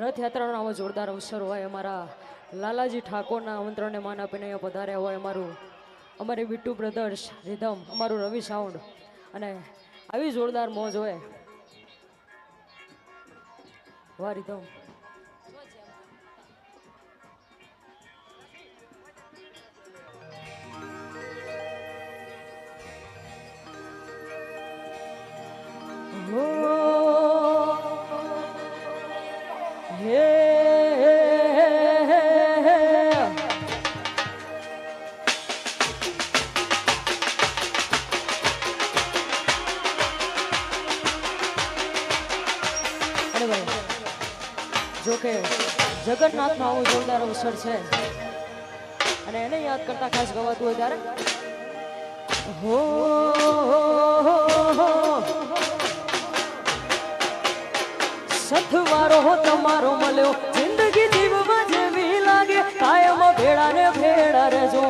રથયાત્રાનો આવો જોરદાર અવસર હોય, અમારા લાલાજી ઠાકોરના આમંત્રણને માન આપીને અહીંયા પધાર્યા હોય, અમારી વિટ્ટુ બ્રધર્સ રિધમ, અમારું રવિ સાઉન્ડ, અને આવી જોરદાર મોજ હોય. વાહ રિધમ. જોકે જગન્નાથનો આવો જોરદાર અવસર છે અને એને યાદ કરતા ખાસ ગવાતું હોય ત્યારે હો સથવારો તમારો મળ્યો, જિંદગી જીવવા જેવી લાગે, કાયમ ભેળા ને ભેળા રહેજો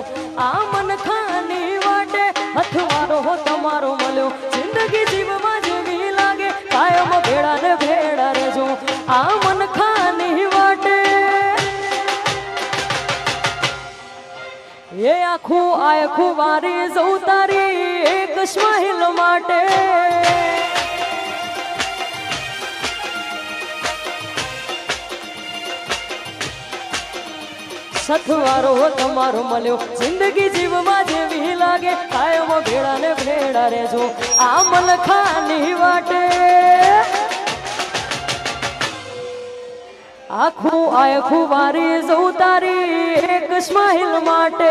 આ મન ખાની વાટે. હથવારો તમારો મળ્યો, જિંદગી જીવવા જેવી લાગે, કાયમ ભેળા ને ભેળા રહેજો આ મન ખાની વાટે. એ આખું વારી જઉં તારી એક સ્માઈલ માટે. સથવારો તમારો મળ્યો, જિંદગી જીવવા જેવી લાગે, કાયમ ભેળા ને ભેળા રહેજો આ મન ખાની વાટે. આખું વારી જઉં તારી એક સ્માઈલ માટે.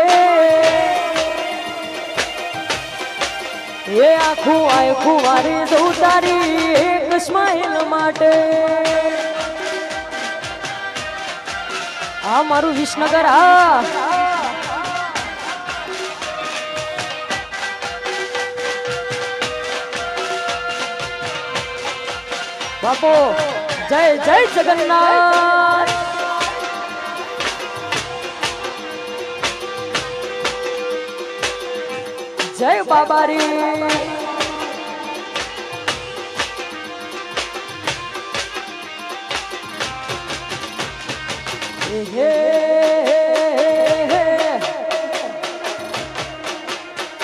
એ આખું વારી જઉં તારી એક સ્માઈલ માટે. આ મારું વિસનગર, બાપો જય જય જગન્નાથ. જય બાબારી.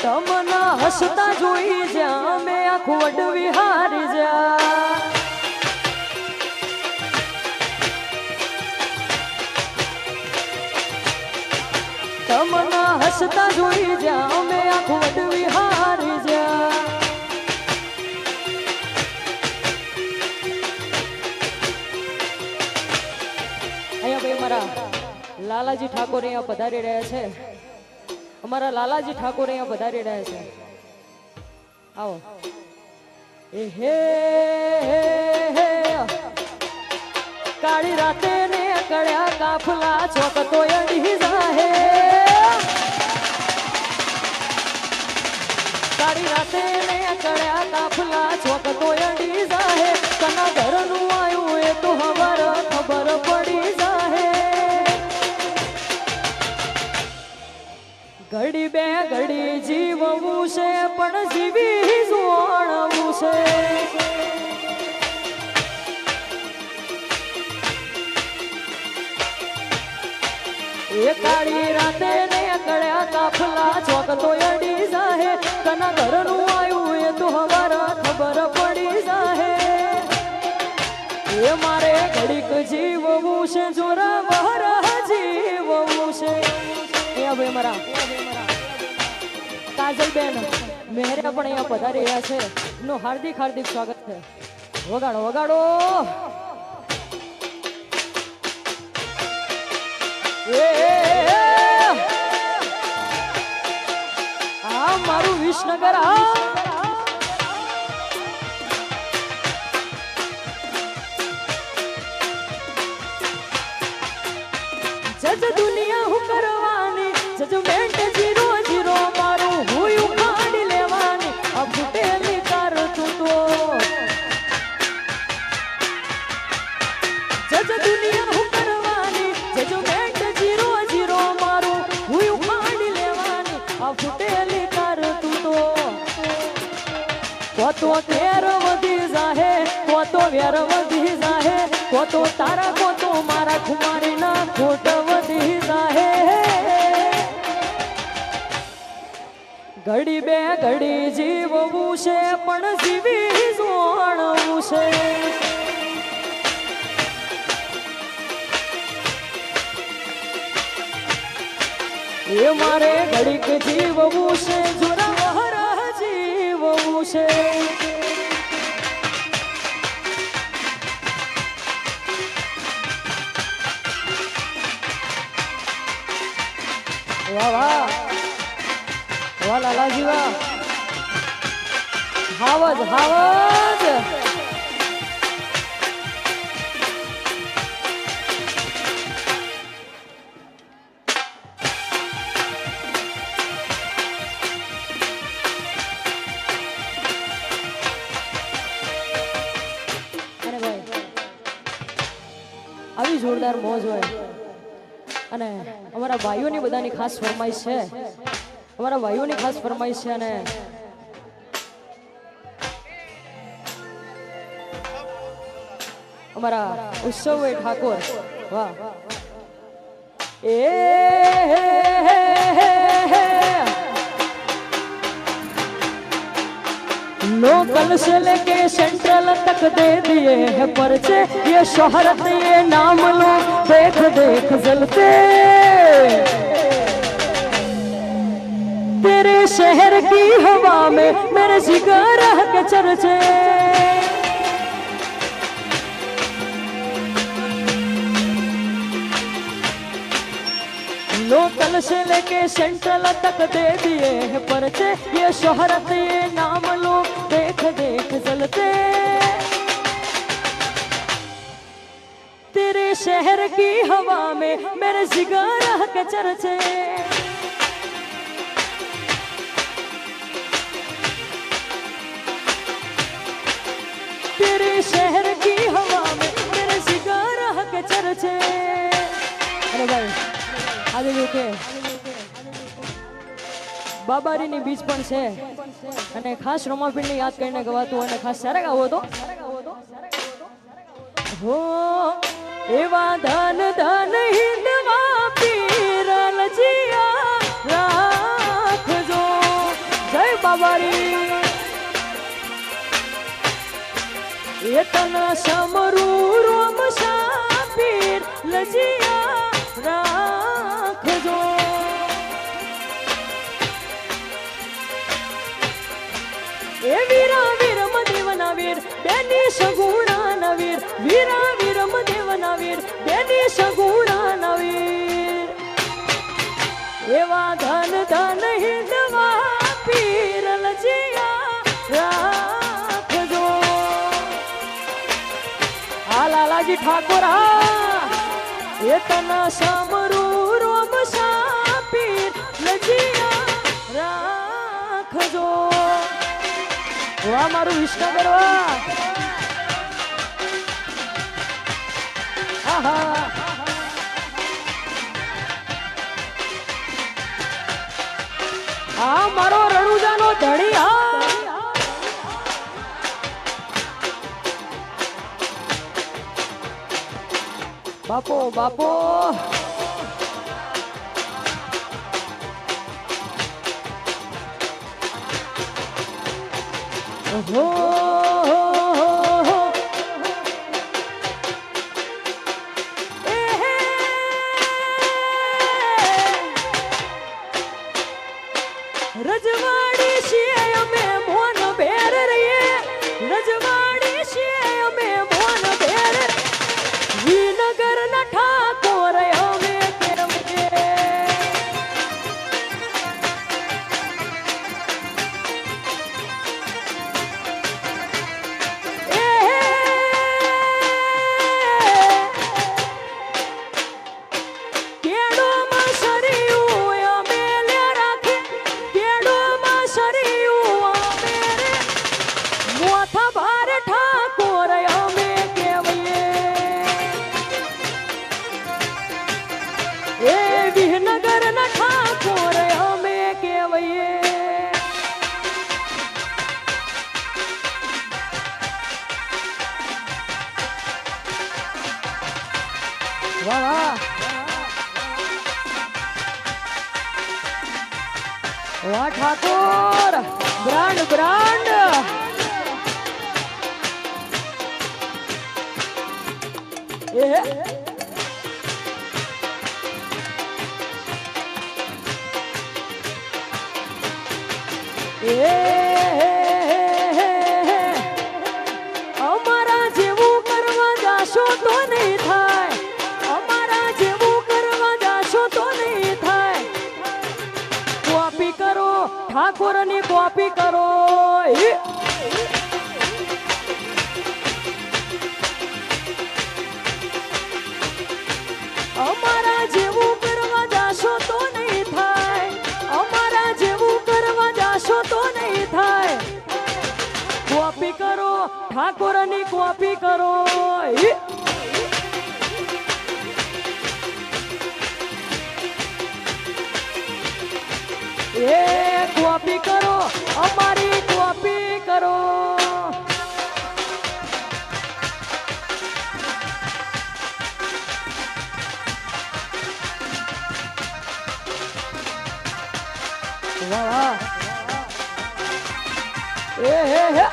તમના હસતા જોઈ જ્યાં મેં આખું વડવી હારી જા. તમના હસતા જોઈ જ્યાં મેં આખું વડવી હારી જા. અહીંયા ભાઈ મારા લાલાજી ઠાકોર અહીંયા પધારી રહ્યા છે. અમારા લાલાજી ઠાકોર અહીંયા પધારી રહ્યા છે. આવો. એ હે કાળી રાતે ને કળ્યા કાફલા ચોક તો અડી જાહે. કાળી રાતે ને કળ્યા કાફલા ચોક તો અડી જાહે. કના ઘરનું આયું એ તો ખબર પડી જાહે. ઘડી બે ઘડી જીવવું છે પણ જીવી જોણવું છે. એ કાળી રાતે ને કળ્યા કાફલા ચોક તો અડી જાહે. કના ઘરનું આયું એ તો ખબર પડી જાહે. એ મારે ઘડીક જીવવું છે, જોરા વહરા જીવવું છે. ભાઈ મારા કાજલબેન મેહરે પણ અહીંયા પધારી રહ્યા છે. નું હાર્દિક સ્વાગત છે. વગાડો વગાડો. આ મારું વિસનગર. જજ દુનિયા હું કરવાની, જજમેન્ટ 0-0 મારું હું ઉખાડી લેવાની. આ ફૂટેલી કાર તું તો જજ દુનિયા હું કરવાની, જજમેન્ટ 0-0 મારું હું ઉખાડી લેવાની. આ ફૂટેલી કાર તું તો તેર વધી જાહે, તો વેર વધી જાહે, તો તારા તો મારા ખુમારીના ખોટ વધી જાહે ઘડી બે ઘડી જીવવું છે પણ જીવી જોણવું છે એ મારે ઘડીક જીવવું છે જોરાવર જીવવું છે વાહ વાહ વાહ લાલાજી વાહ હાવજ હાવજ આવી જોરદાર મોજ હોય અને અમારા ભાઈઓની બધાની ખાસ ફરમાઈશ છે અમારા ભાઈઓની ખાસ ફરમાઈશ છે અને અમારા ઉત્સવભાઈ ઠાકોર વાહ એ लोकल से लेके सेंट्रल तक दे दिए हैं पर्चे ये शोहरत ये नाम लो देख देख जलते तेरे शहर की हवा में मेरे जिगर के चर्चे लोकल से लेके सेंट्रल तक दे दिए हैं पर्चे ये शोहरत ये नाम लो देख देख जलते तेरे शहर की हवा में मेरे जिगर के चर्चे तेरे शहर की हवा में मेरे जिगर के चर्चे अरे भाई આજે જો કે બાબારીની બીજ પણ છે અને ખાસ રમાપીરને યાદ કરીને ગવાતું અને ખાસ સારા ગાવો તો હો એવા ધન ધન હિંદવા પીરલ જીયા રાખજો જય બાબારી એ તન સમરૂ રોમ શાપીર લજિયા રાખજો એ વીરા વીર મદેવના વીર બેની સગુણાના વીર વીરા વીર મદેવના વીર બેની સગુણાના વીર એવા ધન ધન હિંદવા પીર લજિયા રાખજો આ લાલાજી ઠાકોર ये तना समरू रोम शापीर लजिया राखजो वाह मारू विष्णुगर वाह आहा आ मारो रणुजानो धड़ी आ बापो बापो ओहो रजवाड़ी शिय में मोन बेर रही रजवाड़ी शिय में मोन बेर नगर न ठाकोर हमें केम के વાહ વાહ વાહ ઠાકોર બ્રાન્ડ બ્રાન્ડ એ અમારા જેવું કરવા જાશો તો નહીં થાય અમારા જેવું કરવા જાશો તો નહીં થાય કોપી કરો ઠાકોરની કોપી કરો અમારા જેવું કરવા જાશો તો નહીં થાય અમારા જેવું કરવા જાશો તો નહીં થાય કોપી કરો ઠાકોરની કોપી કરો એ કોપી કરો અમારી કોપી કરો વાહ વાહ એ હે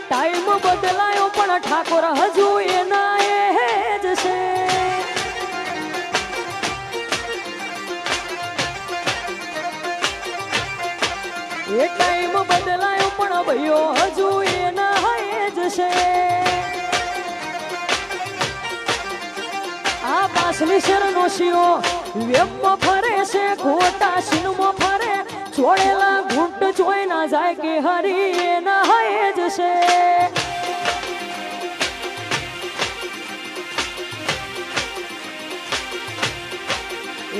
ટાઈમ બદલાયો પણ ઠાકોર હજુ એના એ જ છે એ ટાઈમ બદલાયો પણ ભાઈઓ હજુ એના એ જ છે આ પાછલી શરનો શિયો વેમમાં ફરે છે ખોટા શીનમાં ફરે છોડેલા ઘૂંટ જોઈ ના જાય કે હરી એના હે જ છે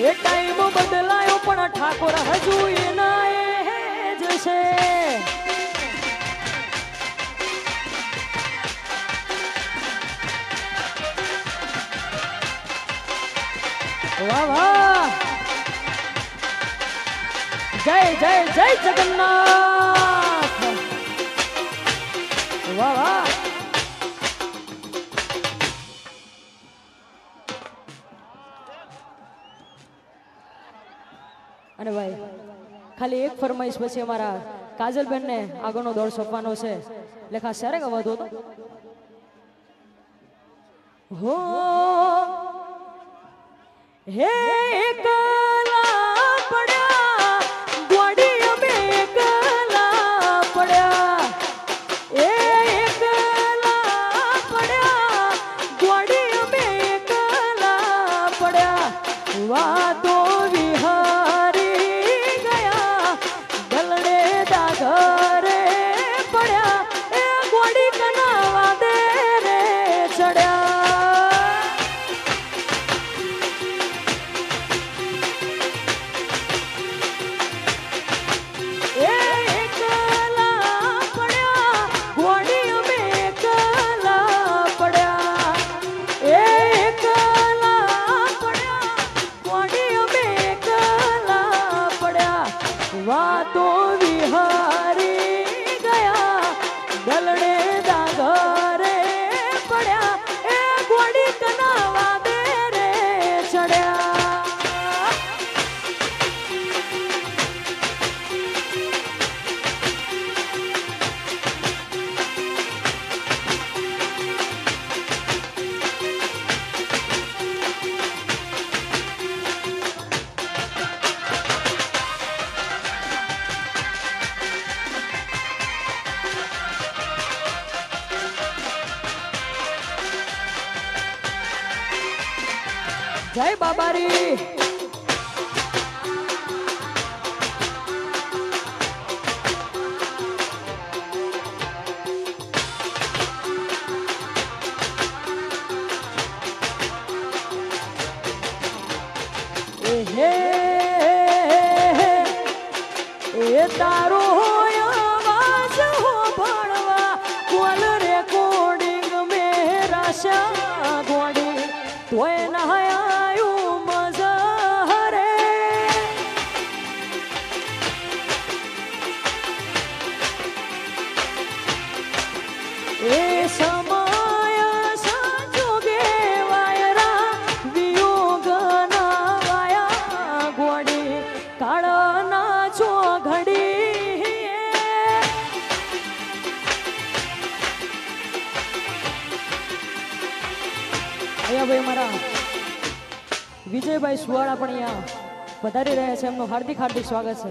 એ ટાઈમ બદલાયો પણ ઠાકોર હજુ એના એ જ છે વાહ વાહ જય જય જય જગન્નાથ વાહ વાહ અને ભાઈ ખાલી એક ફરમાઈશ પછી અમારા કાજલબેન ને આગળનો દોર સોંપવાનો છે લેખા સારે ગવા દો તો હો હે એકલા પડ્યા ગોડી અમે એકલા પડ્યા એ એકલા પડ્યા ગોડી અમે એકલા પડ્યા વાતો વિહારી ગયા ગલડે દાઘરે પડ્યા એ ગોડી કનાવા દે રે ચડ્યા વાતો વિહારી ગયા ગલડે દાઘરે પડ્યા એ ગોડી કનાવા દે રે ચડ્યા જય બાબારી એ તારો અવાજ હો ભણવા કોલ રે કોડી રાશા ગોડી તોય નહાયું મજા રે એ સમય સંજોગે વાયરા વિયોગના વાયા ગોડી કાળના છો ઘડી અહીંયા ભાઈ મારા વિજયભાઈ સુવાળા પણ અહીંયા પધારી રહ્યા છે એમનું હાર્દિક હાર્દિક સ્વાગત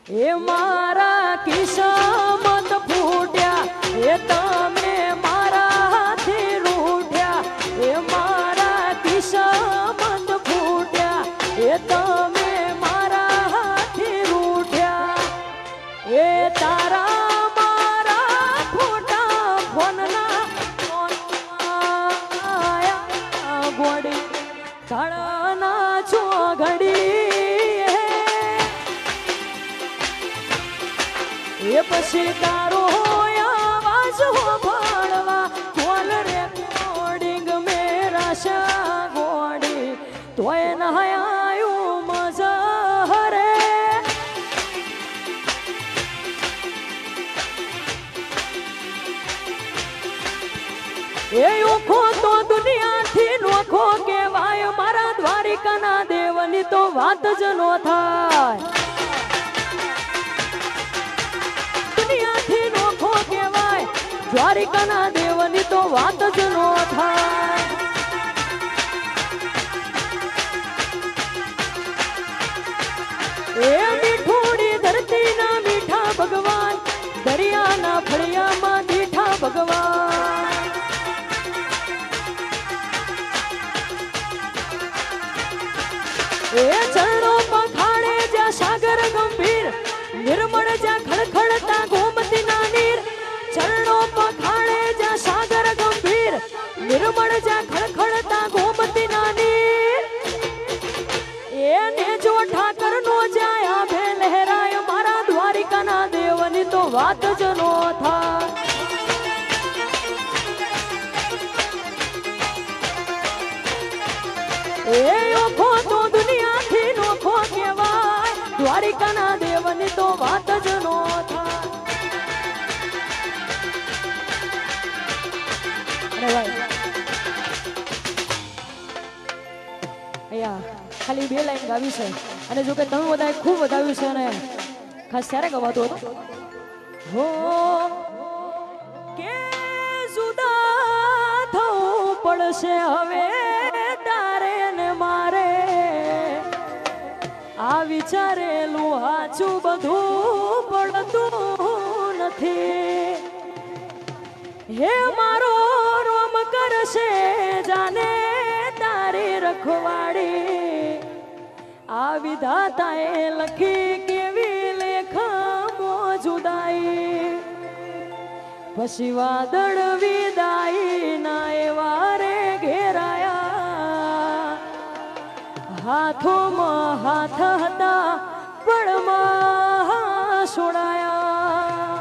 છે એ મારા કિસ્મત ફૂટ્યા એ તમે મારા હાથે રૂઠ્યા એ મારા કિસ્મત ફૂટ્યા એ તમે મારા હાથે રૂઠ્યા એ તારા મારા ખોટા ફોનના ગોડી કાળના છો ઘડી એ પછી તારો આવાજ હોભળવા કોલ રેકોર્ડિંગ મેરાશા ગોડી તોય નહાયું મજા રે એ ઓખો તો દુનિયાથી નોખો કેવાય મારા દ્વારિકાના દેવની તો વાત જ નો થાય દુનિયાથી નોખો કેવાય દ્વારિકાના દેવની તો વાત જ નો થાય એ મીઠુડી ધરતીના મીઠા ભગવાન દરિયાના ફળિયામાં દીઠા ભગવાન એ ચરણો પખાડે જ્યાં સાગર ગંભીર નિર્મળ જ્યાં ખળખળતા ગોમતીના નીર ચરણો પખાડે જ્યાં સાગર ગંભીર નિર્મળ જ્યાં ખળખળતા ગોમતીના નીર એને જો ઠાકર નો જાય આભે લહેરાય મારા દ્વારિકાના દેવની તો વાત જ નો થાય એ ઓખો તો દુનિયાથી નોખો કેવાય દ્વારિકાના દેવની તો વાત જ નો થાય અહીંયા ખાલી 2 લાઈન ગાવી છે અને જો કે તમે બધાએ ખૂબ વધાવ્યું છે અને ખાસ ત્યારે ગવાતું હતું હો કે જુદા થવું પડશે હવે તારે ને મારે આ વિચારેલું હાચું બધું પડતું નથી હે મારો રોમ કરશે જાને તારી રખવાડી આ વિધાતાએ લખી કેવી લેખમો જુદાઈ પછી વાદળ વિદાઈ ના એવા રે ઘેરાયા હાથોમાં હાથ હતા પળમાં છોડાયા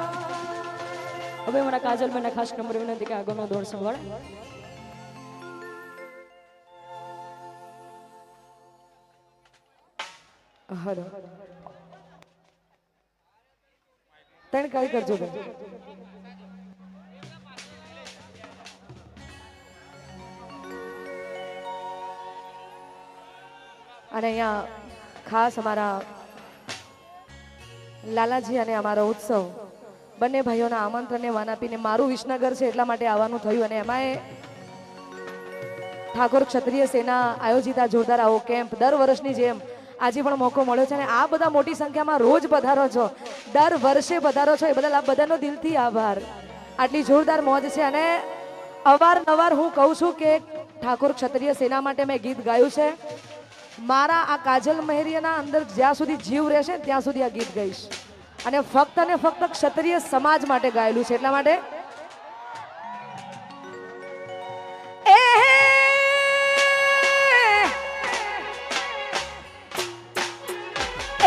હવે મારા કાજલબેન ખાસ નંબર વિનંતી કે આગળનો દોર સંભાળ હલો 3 કાઈ કરજો બેન અને અહીંયા ખાસ અમારા લાલાજી અને અમારો ઉત્સવ બંને ભાઈઓના આમંત્રણને માન આપીને મારું વિસનગર છે એટલા માટે આવવાનું થયું અને એમાંય ઠાકોર ક્ષત્રિય સેના આયોજિત આ જોરદાર આવો કેમ્પ દર વર્ષની જેમ આજે પણ મોકો મળ્યો છે અને આ બધા મોટી સંખ્યામાં રોજ પધારો છો દર વર્ષે પધારો છો એ બદલ આ બધાનો દિલથી આભાર આટલી જોરદાર મોજ છે અને અવારનવાર હું કહું છું કે ઠાકોર ક્ષત્રિય સેના માટે મેં ગીત ગાયું છે મારા આ કાજલ મહેરિયાના અંદર જ્યાં સુધી જીવ રહેશે ત્યાં સુધી આ ગીત ગાઈશ અને ફક્ત ને ફક્ત ક્ષત્રિય સમાજ માટે ગાયેલું છે એટલા માટે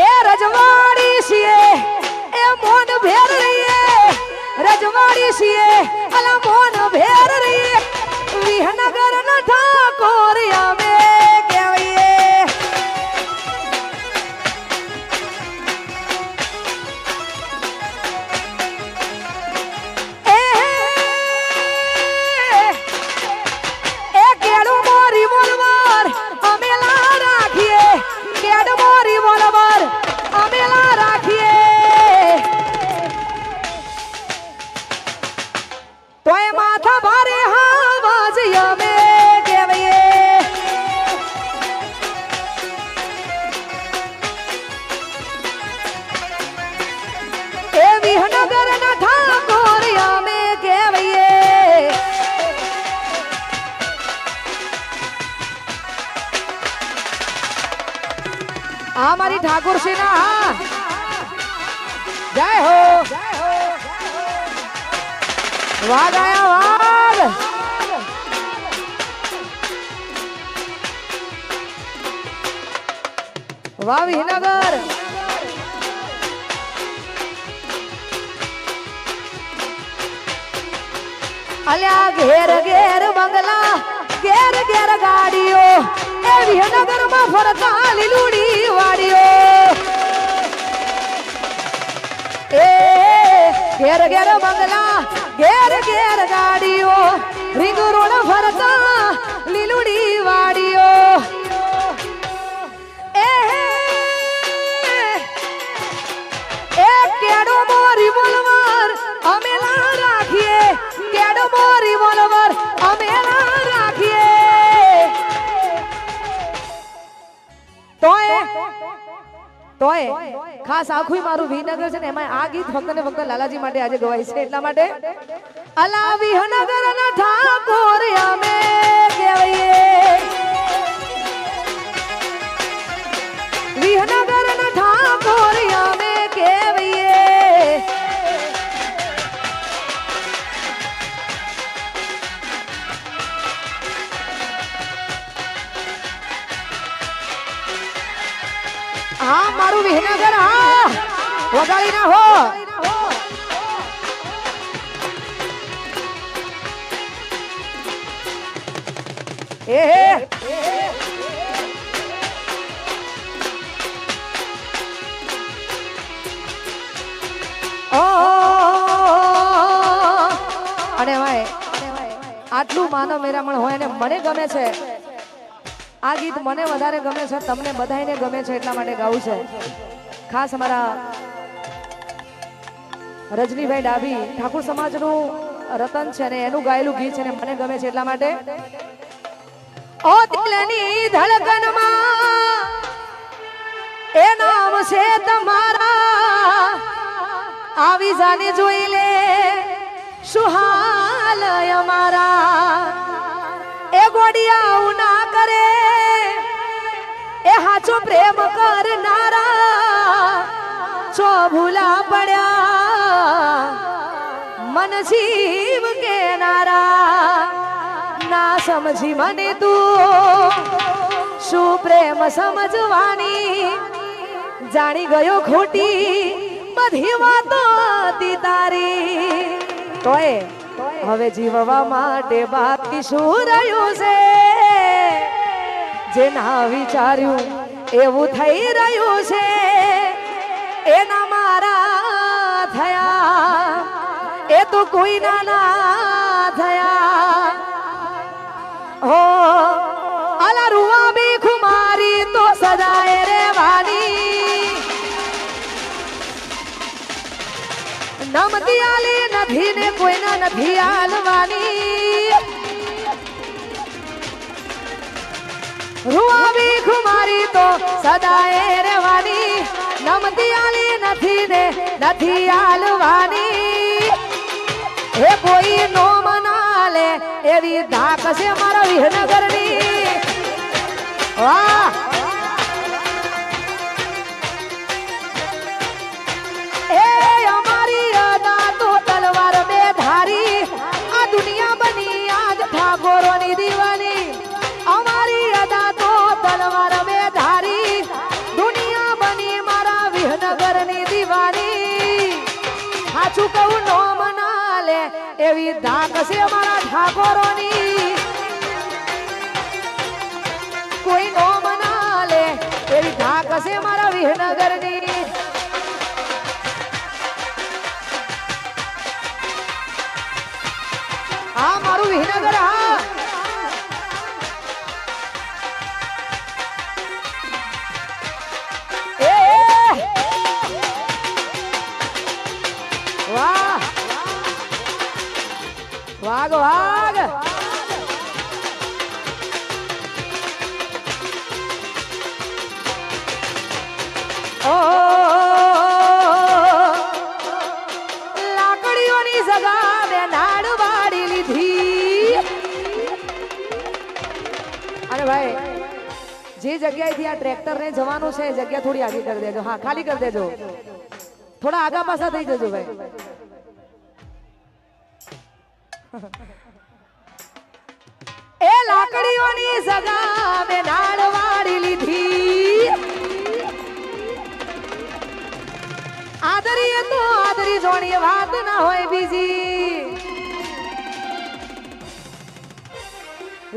એ રજવાડી છીએ એ મોન ભેર લઈએ રજવાડી છીએ અલા મોન ભેર રે વિહનગર ના ઠાકોર અમે કહેવાઈએ हमारी ठाकुर सिन्हा जय हो वाघ आया वाघ वाह विनगर अल्या घेर घेर बंगला घेर घेर गाड़ियों विहनगर में फरता लीलूड़ी वाड़ियो ए घेर घेर बंगला घेर घेर गाड़ियो रिंग रोड फरता लीलूड़ी वाड़ियो केडो मोरी बोलवर अमेला राखिए केडो मोरी बोलवर अमेला राखिए તોય ખાસ આખું મારું વિનગર છે ને એમાં આ ગીત ફક્ત ને ફક્ત લાલાજી માટે આજે ગવાય છે એટલા માટે અલા વિહનગર ના ઠાકોર અમે કહેવાઈએ વિહનગર ના ઠાકોર અમે કહેવાઈએ हाँ मारू विहनगर हाँ वगाड़ी ना हो ए अने भाई आटलू मानव मेरामण होय ने मने गमे छे आ गीत मने वधारे गमे छे तमने बधाईने गमे छे એટલા માટે ગાવું છે ખાસ અમારા રજનીભાઈ ડાભી ઠાકોર સમાજનું રતન છે ને એનું ગાયેલું ગીત છે ને મને ગમે છે એટલા માટે ઓ દિલની ધડકનમાં એ નામ છે તમારા આવી જાને જોઈ લે સુહાલ અમારા ए गोडिया ना करे ए हाचो प्रेम करनारा छो भूला पड़ा मन जीव के नारा ना समझी मने तू शू प्रेम समझवानी जानी गयो खोटी बधी वातो ती तारी तोय હવે જીવવા માટે બાકી શું રહ્યું છે જે ના વિચાર્યું એવું થઈ રહ્યું છે એના મારા થયા એ તો કોઈ ના થયા હો અલા રૂવા બી ખુમારી તો સદાય રેવાની નમતી આલી નથી ને કોઈના નથી આલવાની રૂઆવી ખુમારી તો સદાય રહેવાની નમતી આલી નથી ને નથી આલવાની હે કોઈ નો મનાલે એવી ધાક છે મારા વિહનગરની વાહ સાચું કહું નો મના એવી ધાક છે અમારા ઠાકોરોની કોઈ નો મના લે એવી ધાક છે મારા વિહનગરની હા મારું વિહનગર હા વાહ વાગ વાગ ઓ લાકડીઓની જગા બે નાડ વાડી લીધી અને ભાઈ જે જગ્યાએથી આ ટ્રેક્ટર ને જવાનું છે એ જગ્યા થોડી આગી કરી દેજો હા ખાલી કરી દેજો થોડા આગા પાછા થઈ જજો ભાઈ એ લાકડીઓની સગા મે નાળ વાળી લીધી આદરી તો આદરી જોણી વાત ના હોય બીજી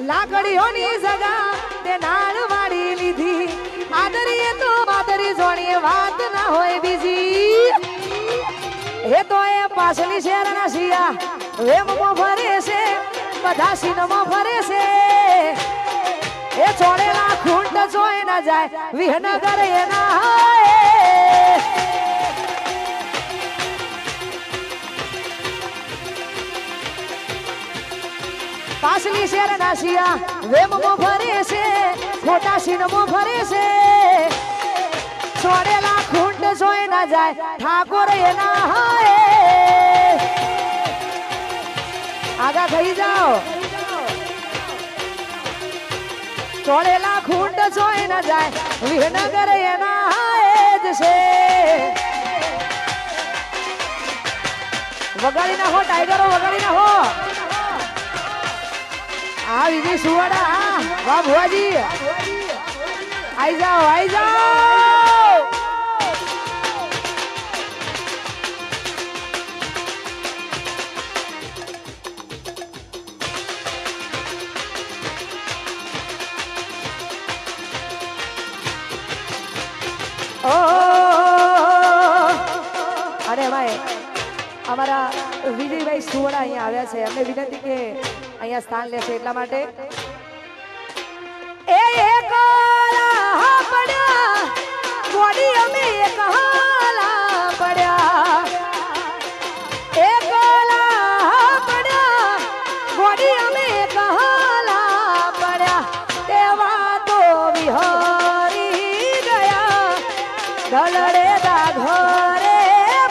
લાકડીઓની સગા તે નાળ વાળી લીધી આદરી તો આદરી જોણી વાત ના હોય બીજી હે તો એ પાછલી શેરના શિયા વેમમાં ફરે છે બધા સીનમાં ફરે છે એ ચોળેલા ખૂંટ જોઈ ના જાય વિહનગર એના પાછલી શેરના શિયા વેમમાં ફરે છે ખોટા સીનમાં ફરે છે ચોળેલા ખૂંટ જોઈ ના જાય ઠાકોર એના આગા થઈ જાઓ ચોળેલા ખૂંટ જોઈ ના જાય વિહનગર એના જ છે વગાડી નાખો ટાઈગરો વગાડી નાખો આ બીજી સુવાડા વાહ ભુવાજી આઈ જાઓ આઈ જાઓ અરે ભાઈ અમારા વિજયભાઈ સુવડા અહીંયા આવ્યા છે અમને વિનંતી કે અહીંયા સ્થાન લેશે એટલા માટે એ એક પડ્યા ગોડી અમે એક હાલા પડ્યા એક પડ્યા ગોડી અમે એક હાલા પડ્યા તેવા તો વિહરી ગયા ઢલડે દા ઘરે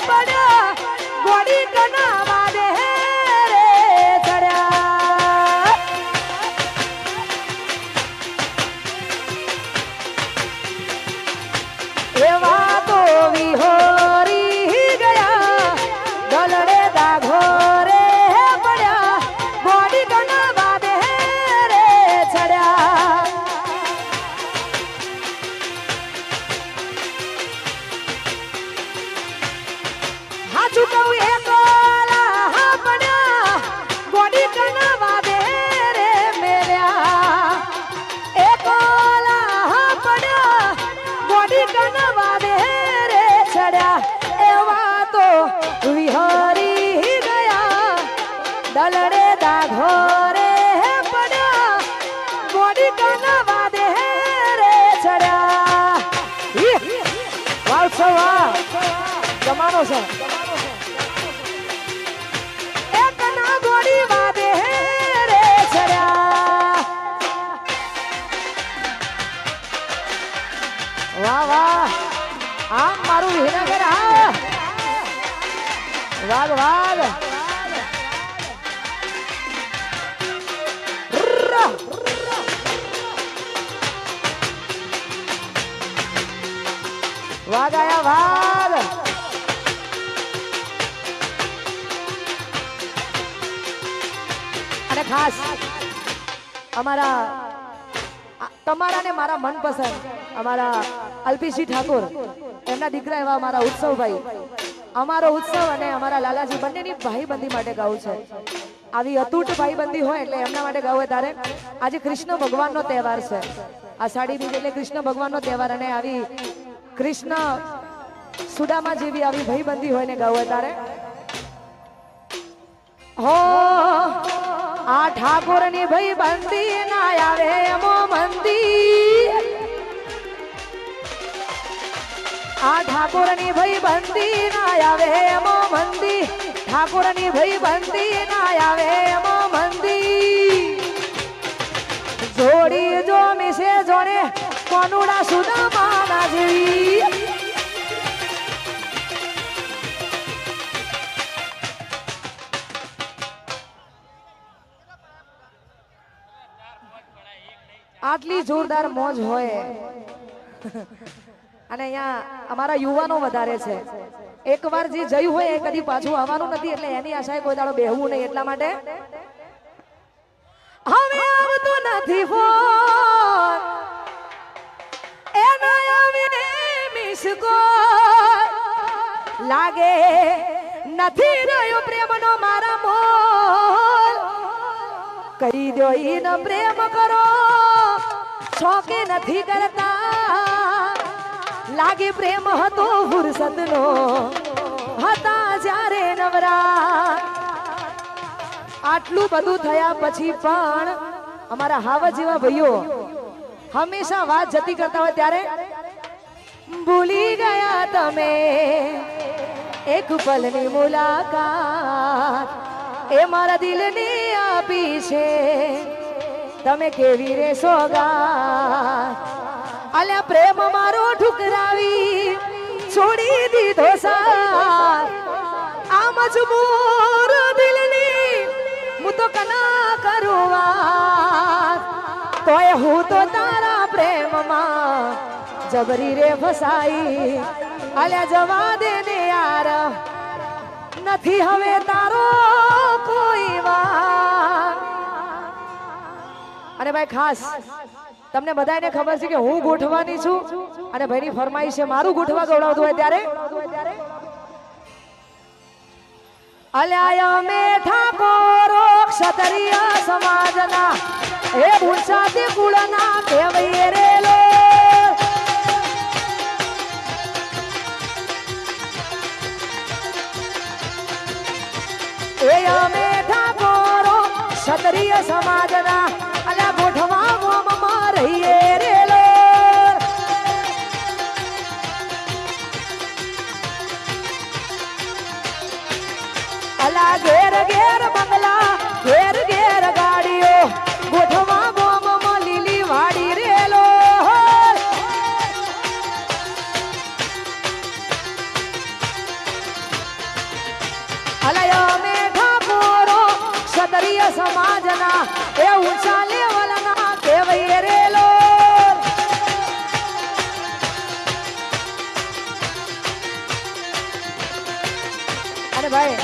પડ્યા ગોડી કનાવા દે રે ચડ્યા એવા તો વિહોરી ગયા ઢલડે દા ઘરે પડ્યા ગોડી કનાવા દે રે ચડ્યા ચુકવ એકલા પડ્યા ગોડી કનાવા દે રે મેલ્યા એકલા પડ્યા ગોડી કનાવા દે રે ચડ્યા એવા તો વિહરી ગયા દલડે દા ઘરે પડ્યા ગોડી કનાવા દે રે ચડ્યા વાવ જમાનો છે વાહ વાહ આમ મારું વિહનગર હા વાગ વાગ વાગ આયા વાગ અને ખાસ અમારા તમારા ને મારા મનપસંદ અમારા અલ્પીસિંહ ઠાકોર એમના દીકરા એવા મારા ઉત્સવભાઈ અમારો ઉત્સવ અને અમારા લાલાજી બંનેની ભાઈબંધી માટે ગાવું છે. આવી અતૂટ ભાઈબંધી હોય એટલે એમના માટે ગાવું ત્યારે આજે કૃષ્ણ ભગવાનનો તહેવાર છે. આષાઢી બીજ એટલે કૃષ્ણ ભગવાનનો તહેવાર અને આવી કૃષ્ણ સુદામા જેવી આવી ભાઈબંધી હોય ને ગાવું ત્યારે હો આ ઠાકોરની ભાઈબંધી ના આવે એમો મંદી આ ઠાકોરની ભાઈબંધી ના આવે એમો મંદી ઠાકોરની ભાઈબંધી ના આવે એમો મંદી જોડી જો મિસે જોડે કોનુડા સુદામા ના જેવી આટલી જોરદાર મોજ હોય અને અહીંયા અમારા યુવાનો વધારે છે. એકવાર જે જયું હોય એ કદી પાછું આવવાનું નથી એટલે એની આશાએ કોઈ દાડો બેહવું નહીં. એટલા માટે હવે આવતો નથી ફોન એના આવે મિસ કોલ લાગે નથી રહ્યો પ્રેમનો મારા મોલ કરી દો ઈન પ્રેમ કરો છોકે નથી કરતા લાગે પ્રેમ હતો ફુરસતનો હતા જ્યારે નવરા. આટલું બધું થયા પછી પણ અમારા હાવા જેવા ભાઈઓ હંમેશા વાત જતી કરતા હોય ત્યારે ભૂલી ગયા તમે એક પલની મુલાકાત એ મારા દિલને આપી છે તમે કેવી રે સોગાત અલ્યા પ્રેમ મારો ઠુકરાવી છોડી દીધો સાથ આ મજબૂર દિલની હું તો કના કરું વાત તોય હું તો તારા પ્રેમમાં જબરી રે ફસાઈ અલ્યા જવા દે ને યાર નથી હવે તારો કોઈ વાત. અને ભાઈ ખાસ તમને બધાને ખબર છે કે હું ગોઠવાની છું અને ભાઈની ફરમાઈશ છે મારું ગોઠવા ગવડાવતું હોય ત્યારે અલ્યા મે ઠાકોરો ક્ષત્રિય સમાજના હે ભૂષાતી કુળના કહેવાય રે લો એ અમે ઠાકોરો ક્ષત્રિય સમાજના અલ્યા ગોઠવા ગોમમાં રહીએ રે લો અલા ઘેર ઘેર બંગલા ઘેર ઘેર ગાડીઓ ગોઠવા ગોમમાં લીલી વાડી રે લો અલા અમે ઠાકોરો ક્ષત્રિય સમાજના એ ઊંચા લેવલના કહેવાય રે લો અને ભાઈ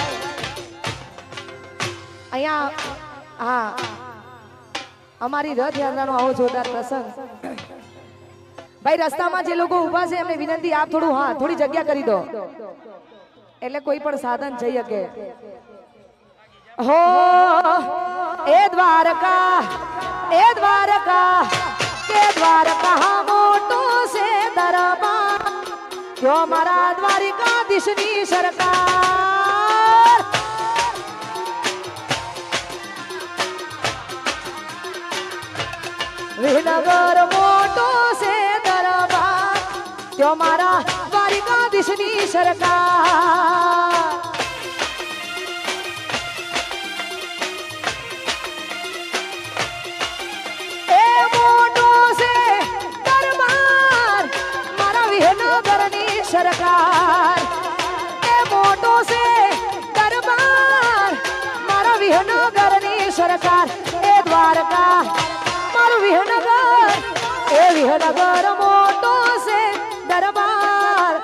અહીંયા હા અમારી રથયાત્રાનો આવો જોરદાર પ્રસંગ ભાઈ રસ્તામાં જે લોકો ઊભા છે એમને વિનંતી આપ થોડું હા થોડી જગ્યા કરી દો એટલે કોઈ પણ સાધન જઈ શકે. હો એ દ્વારકા કે દ્વારકા મોટો છે દરબાર જો મારા દ્વારિકાધીશની સરકાર વિનગર મોટો છે દરબાર જો મારા દ્વારિકાધીશની સરકાર સરકાર એ મોટો છે દરબાર મારા વિહનગરની સરકાર એ દ્વારકા મારું વિહનગર એ વિહનગર મોટો છે દરબાર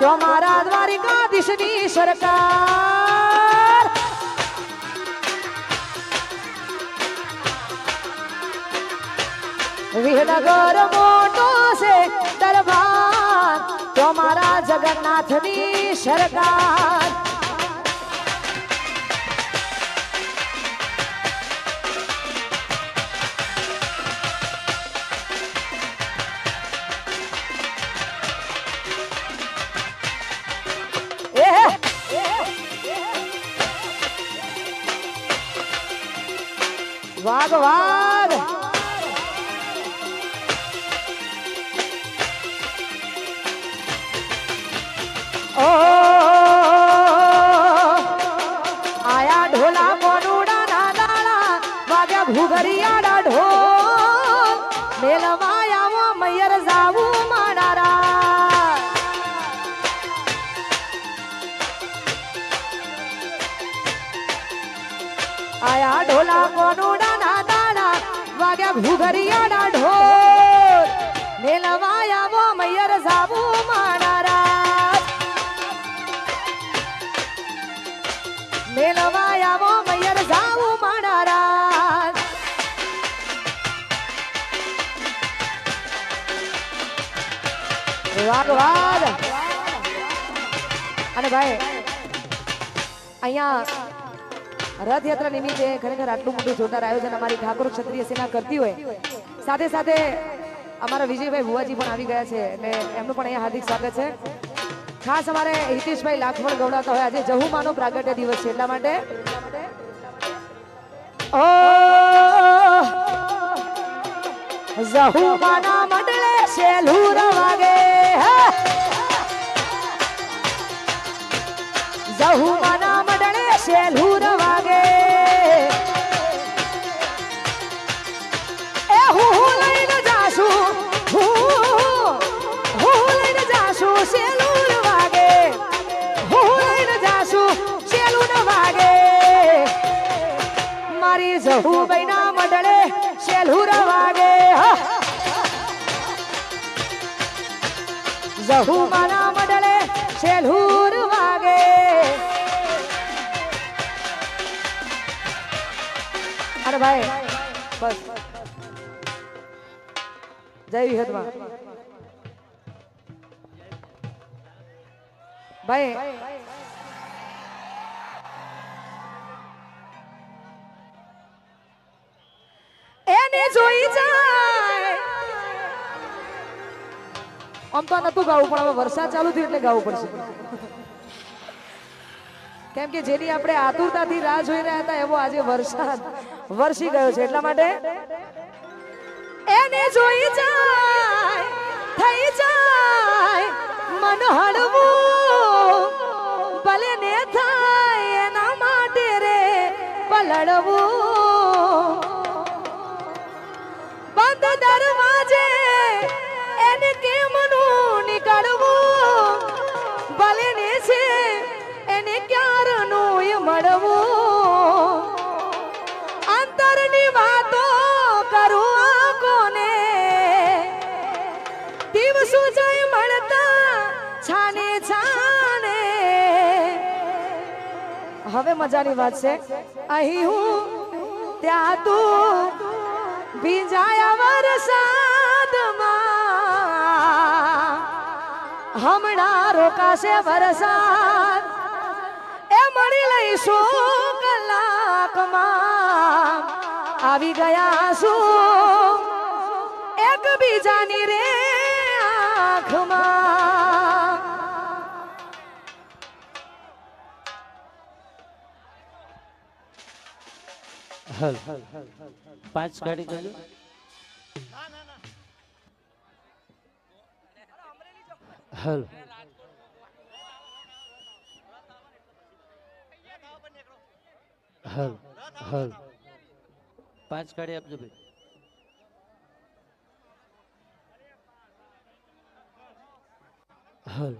જો મારા દ્વારિકાધીશની સરકાર વિહનગર મોટો છે દરબાર જો મારા જગન્નાથની સરકાર વાઘ વાઘ ઓ આયા ઢોલા કોનુડા ના દાડા વાગ્યા ઘુઘરિયાડા ઢોલ મેલવાયાવો મૈયર જાવું માડારા આયા ઢોલા કોનુડા ના દાડા વાગ્યા ઘુઘરિયાડા ઢોલ મેલવાયાવો મૈયર જાવું માડારા મેલવાયાવો મૈયર જાવું માડારા વાઘ વાઘ અને ભાઈ અહીંયા રથયાત્રા નિમિત્તે ખરેખર આટલું મોટું જોરદાર આયોજન અમારી ઠાકોર ક્ષત્રિય સેના કરતી હોય સાથે સાથે અમારા વિજયભાઈ ભુવાજી પણ આવી ગયા છે એટલે એમનું પણ અહીંયા હાર્દિક સ્વાગત છે ખાસ અમારે હિતેશભાઈ લાખવણ ગવડાતા હોય આજે જહુમાનો પ્રાગટ્ય દિવસ છે એટલા માટે ઓ જહુમાના મંડળે શેલુર વાગે જહુમાના મંડળે શેલુર વાગે એ હું લઈને જાશું હું લઈને જાશું શેલુર વાગે હું લઈને જાશું શેલુર વાગે મારી જહુબાઈના મંડળે શેલુર વાગે જહુમાના મંડળે શેલુર વાગે અરે ભાઈ બસ જય વિહતમાં ભાઈ એને જોઈ જાય આમ તો નતું ગાવું પણ હવે વરસાદ ચાલુ થયું એટલે ગાવું પડશે કેમ કે જેની આપણે આતુરતાથી રાહ જોઈ રહ્યા હતા એવો આજે વરસાદ વરસી ગયો છે એટલા માટે એને જોઈ જાય થઈ જાય મન હળવું ભલે ને થાય એના માટે રે પલળવું બંધ દરવાજે એને કેમનું નીકળવું ભલે ને છે એને ક્યારનું મળવું અંતરની વાતો કરું કોને દિવસો જાય મળતા છાને છાને હવે મજાની વાત છે અહીં હું ત્યાં તું ભીંજાયા વરસાદમાં હમણાં રોકાશે વરસાદ એ મળી લઈશું કલાકમાં આવી ગયા શું એકબીજાની રે આંખમાં હલ 5 ગાડી કરજો હલ હલ હલ 5 ગાડી આપજો ભાઈ હલ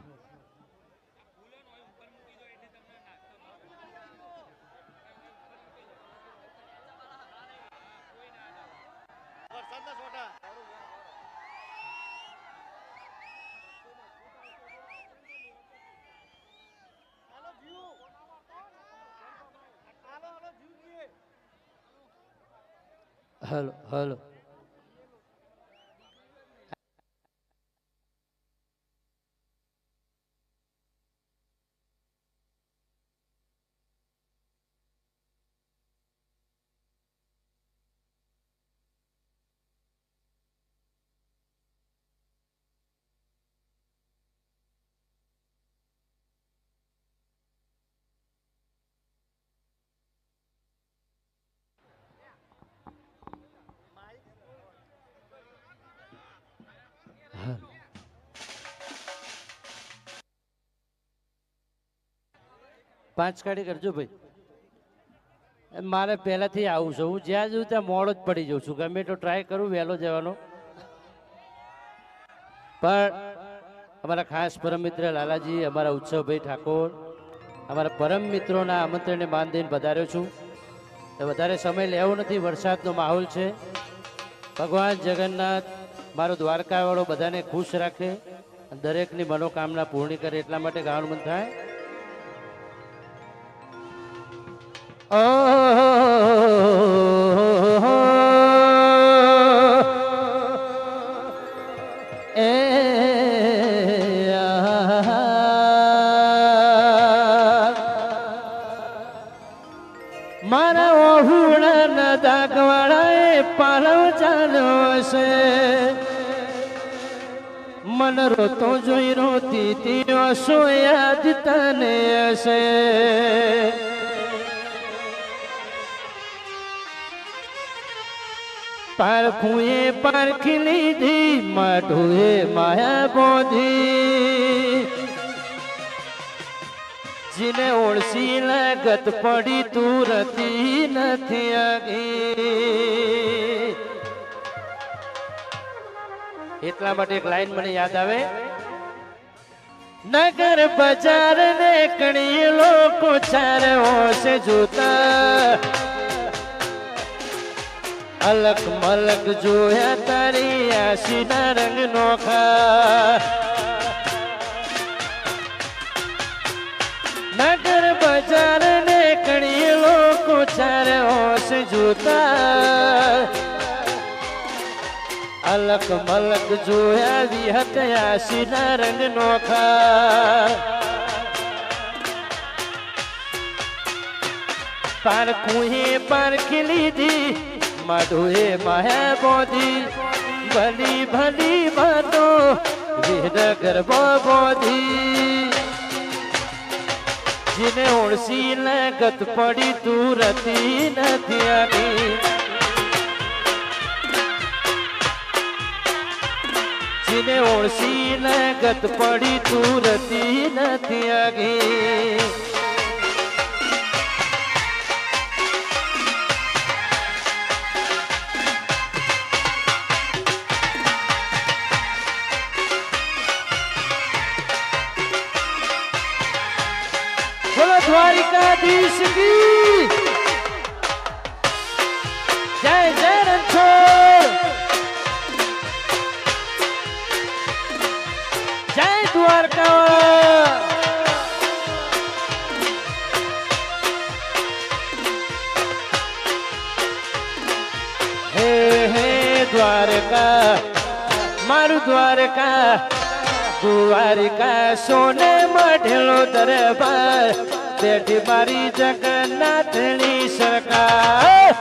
હલો હલો 5 કાઢી કરજો ભાઈ. મારે પહેલાથી આવું છે, હું જ્યાં જઉં ત્યાં મોડો જ પડી જાઉં છું. ગમે તો ટ્રાય કરું વહેલો જવાનો, પણ અમારા ખાસ પરમ મિત્ર લાલાજી, અમારા ઉત્સવભાઈ ઠાકોર, અમારા પરમ મિત્રોના આમંત્રણને માન દઈને પધાર્યો છું. વધારે સમય લેવો નથી, વરસાદનો માહોલ છે. ભગવાન જગન્નાથ મારો દ્વારકા વાળો બધાને ખુશ રાખે, દરેકની મનોકામના પૂર્ણ કરે, એટલા માટે ગાવાનું મન થાય. મારા ઓહુણા દાગવાળાએ પાલવ ચાલ્યો છે, મન રોતો જોઈ રોતી તીઓ યાદ તને હશે. પારખુએ પારખી લીધી, માઢુએ માયા બોધી, જીને ઓળસી લાગત પડી તુરતી નથી આગી. એટલા માટે એક લાઈન મને યાદ આવે, નગર બજાર ને કણી લોકો ચાર હોશે જોતા, અલક મલક જોયા તારી આશીના રંગ નોખા. નગર બજાર ને કણી લોકો ચાર હોશ જોતા, અલક મલક જોયા વિહત આશીના રંગ નોખા. પારખુએ પારખી લીધી, માઢુએ માયા બોધી, ભલી ભલી વાતો વિહદ ગરબો બોધી, જીને ઓળસી લાગત પડી તુરતી નથી આવી. જીને ઓળસી લાગત પડી તુરતી નથી આવી. બોલો દ્વારિકાધીશ કી જય. જય રણછોડ, જય દ્વારકા. હે હે દ્વારકા મારું દ્વારકા, દ્વારિકા સોને મઢેલો દરબાર, બેઠી મારી જગન્નાથની સરકાર.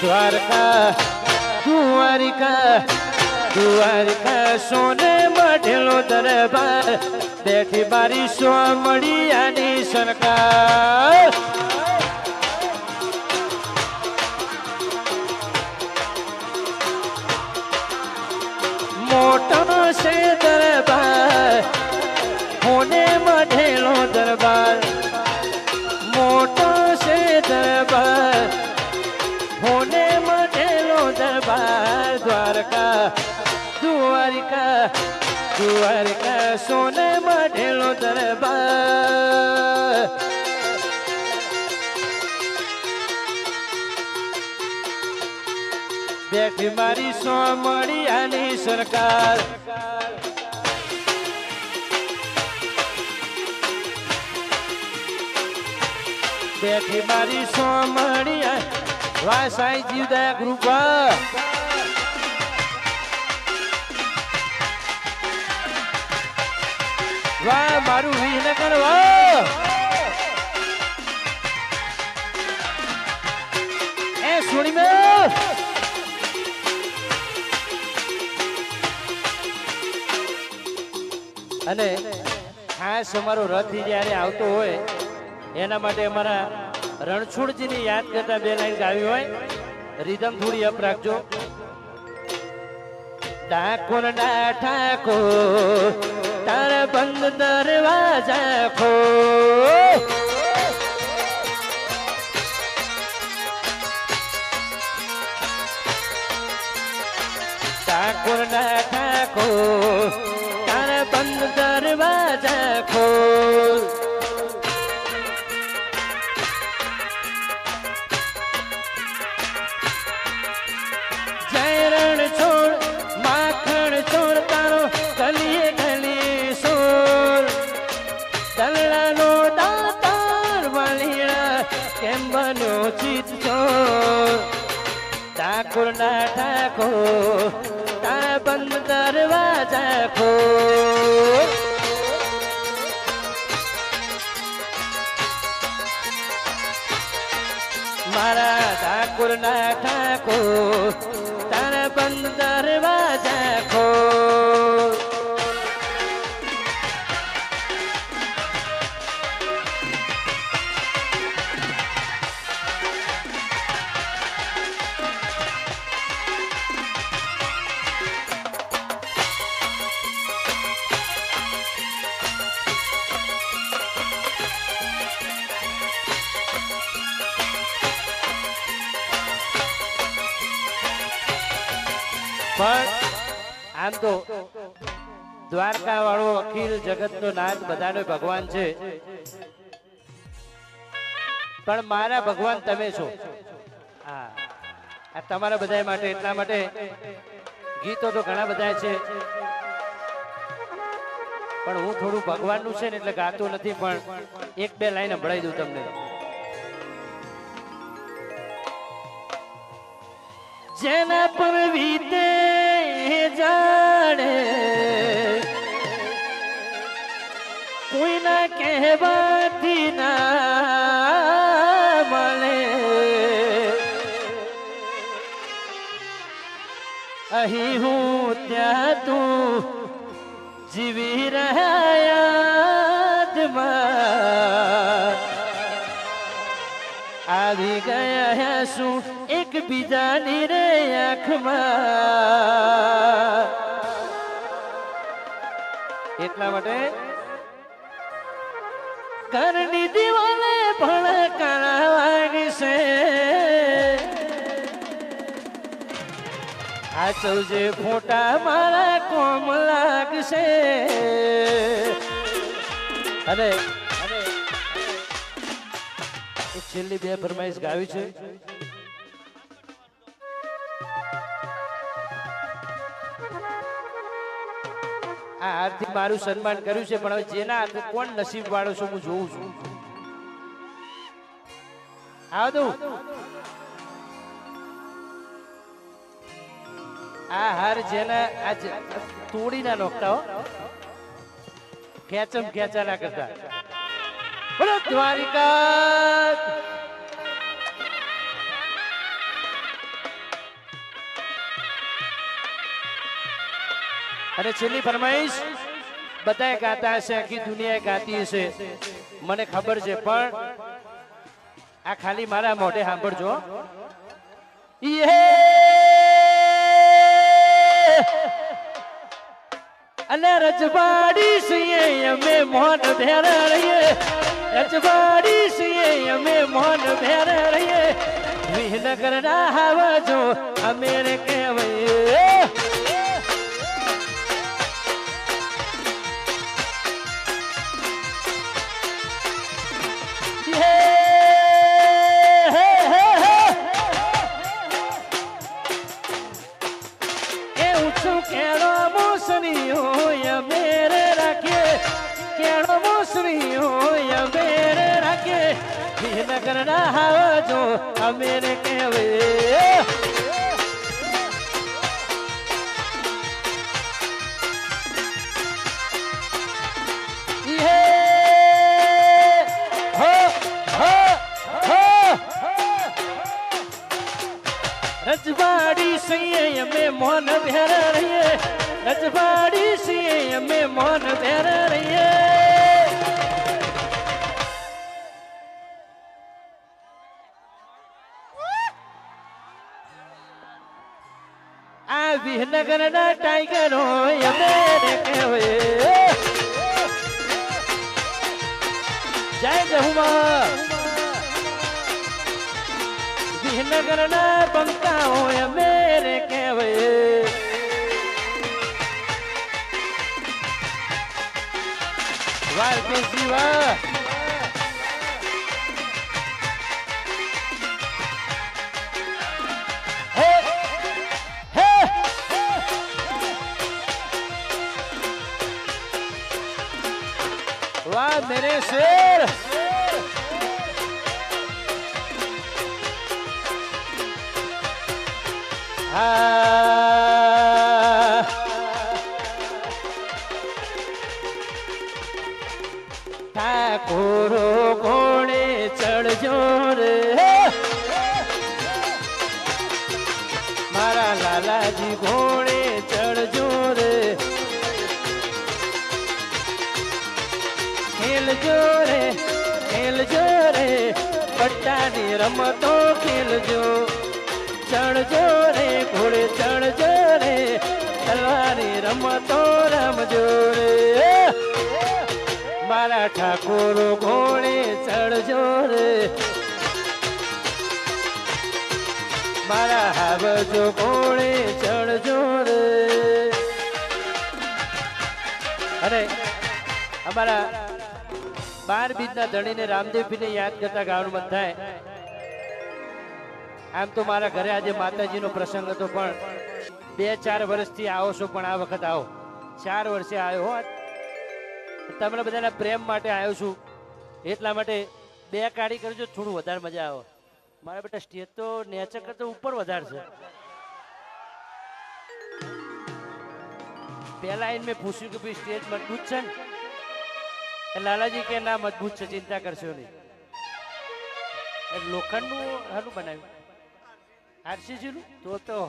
દ્વારકા દ્વારિકા દ્વારિકા સોને મઢેલો દરબાર, બેઠી મારી સ્વામળિયાની સરકાર. મોટો છે દરબાર, હોને મઢેલો દરબાર, મોટો છે દરબાર, હોને મઢેલો દરબાર. દ્વારકા દ્વારિકા દ્વારિકા સોને મઢેલો દરબાર. બેઠી મારી સોમળિયાની સરકાર. બેઠી મારી સોમળિયા. વાહ સાઈ જીવદયા ગ્રુપ, વાહ મારું વિનગર, વાહ એ સોની મે. અને ખાસ અમારો રથ જ્યારે આવતો હોય એના માટે અમારા રણછોડજીની યાદ કરતા બે લાઈન ગાવી હોય, રિધમ થોડી અપ રાખજો. ઠાકોર ના ઠાકોર તારા બંધ દરવાજા ખોલ ઠાકોર ના ઠાકોર તારા બંધ દરવાજા ખોલ જયરણ છોડ માખણ છોડ તારો ગલીએ ગલીએ સોર દલડાનો દાતાર વાલીડા કેમ બન્યો ચિત ચોર ઠાકોર ના ઠાકોર તારા બંધ દરવાજા ખોલ મારા ઠાકોર ના ઠાકોર તારા બંધ દરવાજા ખોલ પણ આમ તો દ્વારકા વાળો અખિલ જગત નો નાથ બધાનો ભગવાન છે પણ મારા ભગવાન તમે છો આ તમારા બધા માટે એટલા માટે ગીતો તો ઘણા બધા છે પણ હું થોડું ભગવાનનું છે ને એટલે ગાતો નથી પણ એક બે લાઈન સંભળાઈ દઉં તમને જેના પર વીતે જાણે કોઈના કહેવાથી ના મળે અહીં હું ત્યાં તું જીવી રહ્યા યાદમાં આવી ગયા શું એક બીજાની રે આંખમાં એટલા માટે ઘરની દિવાલે પણ કાળા વાગશે આ સૌજે ફોટા મારા કોમ લાગશે અને છેલ્લી બે ફરમાઈશ ગાવી છે આ હારથી મારું સન્માન કર્યું છે પણ હવે જેના હાથે કોણ નસીબ વાળો છું હું જોઉં છું આવ દઉં આ હાર જેના આ તોડી ના નોખતા હો ખેંચમ ખેંચા ના કરતા બોલો દ્વારિકા અને છેલ્લી ફરમાઈશ બધાએ ગાતા હશે આખી દુનિયાએ ગાતી હશે મને ખબર છે પણ આ ખાલી મારા મોઢે સાંભળજો અને રજવાડી છીએ અમે મોન ભેર રહીએ રજવાડી છીએ અમે મોન ભેર રહીએ વિહનગર ના હાવજો અમે રે કહેવાય નગરના હાવજો અમે ને કહેવે રજવાડી છીએ અમે મોન ભેર રહીએ રજવાડી છીએ અમે મોન ભેર રહીએ વિહનગર ના ટાઈગરો અમે રે કહેવે જય જહુમા વિહનગર ના બંકાઓ અમે રે કહેવે વાર કે શિવા वाह मेरे शेर ઠાકોરો ઘોડે ચડજો રે મારા લાલાજી ઘોડે ચડજો રે ખેલજો રે પટ્ટાની રમતો ખેલજો ચડજો રે ઘોડે ચડજો રે તલવારી રમતો રમજો રે મારા ઠાકોરો ઘોડે ચડજો રે મારા હાવજો ઘોડે ચડજો રે અરે અમારા 12 બીજના ધણીને રામદેવજીને યાદ કરતા ગાવાનું મન થાય આમ તો મારા ઘરે આજે માતાજીનો પ્રસંગ હતો પણ 2-4 વર્ષથી આવો છો પણ આ વખત આવો 4 વર્ષે આવ્યો હો તમને બધાના પ્રેમ માટે આવ્યો છું એટલા માટે 2 કાઢી કરજો થોડું વધારે મજા આવે મારા બેટા સ્ટેજ તો નેચર કરતો ઉપર વધારે છે પહેલા આવીને મેં પૂછ્યું કે ભાઈ સ્ટેજ મજબૂત છે ને લાલાજી કે ના મજબૂત છે ચિંતા કરશો નહીં લોખંડનું હાલું બનાવ્યું આરસીસી નું તો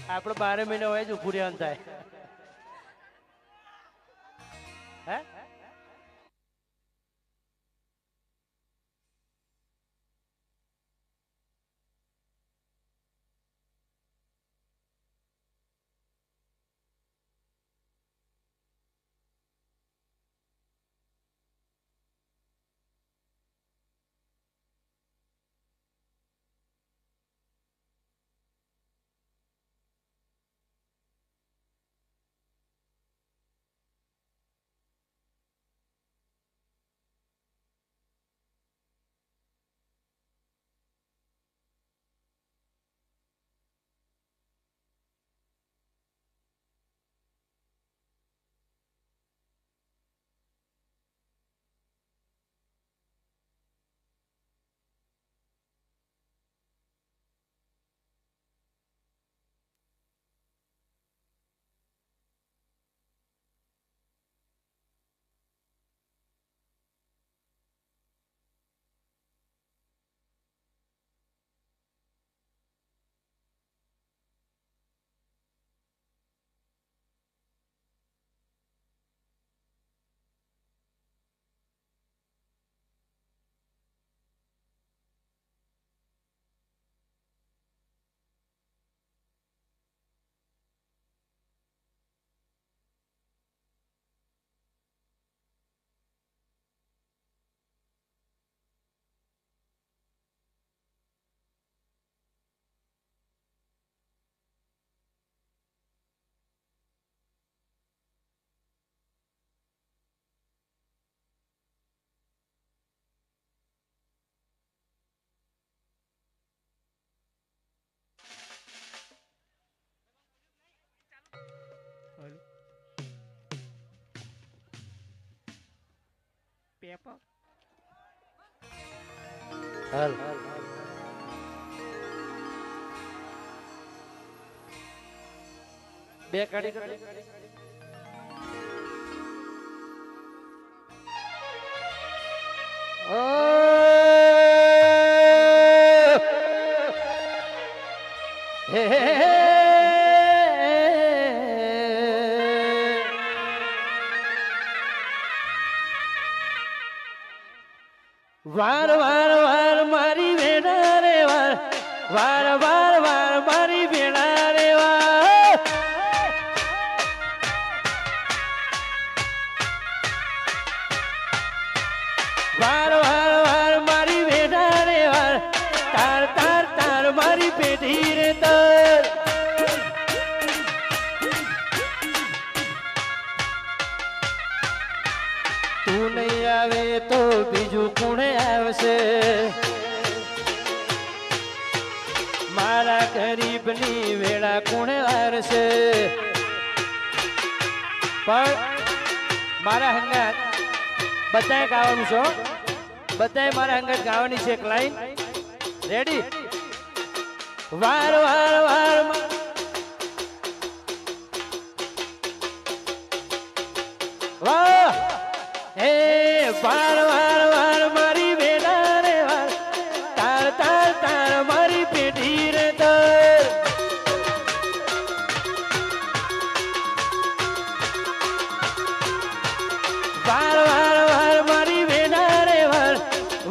આપણે 12 મહિના હોય જ ઉભું રહેવાનું થાય હે પેપર હાલ બે કાઢી વાર વાર વાર મારી વેડા રે વાર વાર વાર વાર મારી વેડા રે વાર વાર વાર વાર મારી વેઢા રે વાર તાર તાર તાર મારી પેઢી રે તાર તું નહીં આવે તો બીજું કોણે આવશે મારા ગરીબની વેળા કોણે વારશે પણ મારા હંગાત બધાએ ગાવાનું છો બધાએ મારા હંગાત ગાવાની છે એક લાઈન રેડી વાર વાર વાર વાહ હે વાર વાર વાર મારી વેડા રે વાર તાર તાર તાર મારી પેઢી રે તાર વાર વાર વાર મારી વેડા રે વાર